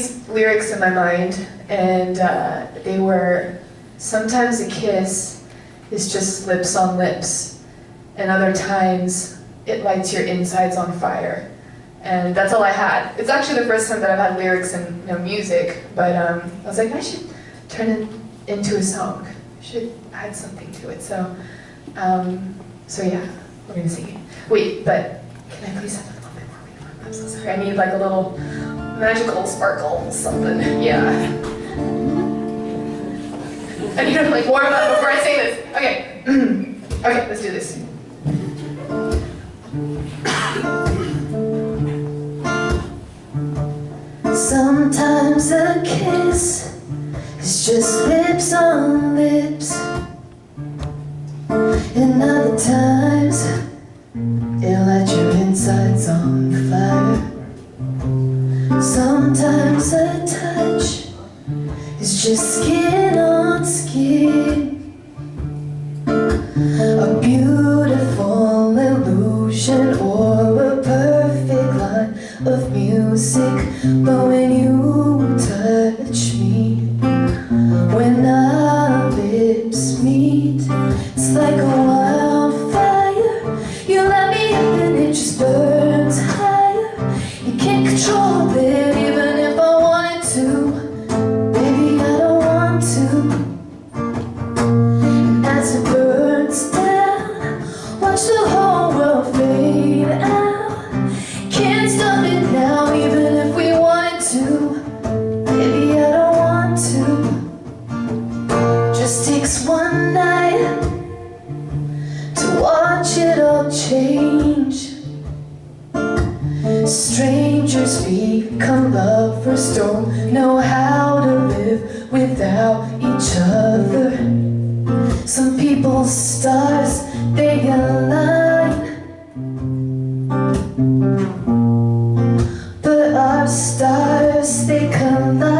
these lyrics in my mind, and they were, sometimes a kiss is just lips on lips, and other times it lights your insides on fire. And that's all I had. It's actually the first time that I've had lyrics in music, but I was like, I should turn it into a song. I should add something to it. So yeah, we're gonna sing it. Wait, but can I please have a little bit more reverb? I'm so sorry. I need like a little magical sparkle something. Yeah. I need to like warm up before I say this. Okay. Okay, let's do this. Sometimes a kiss is just lips on lips, and other times it'll light your insides on fire. Sometimes a touch is just skin on skin, a beautiful illusion or a perfect line of music. But when you touch me, when our lips meet, it's like a wildfire. You let me in and it just burns higher. You can't control it even if I wanted to. Baby, I don't want to. And as it burns down, watch the whole world fade out. Can't stop it now even if we wanted to. Baby, I don't want to. Just takes one night to watch it all change. Strangers become lovers, don't know how to live without each other. Some people's stars, they align, but our stars, they collide.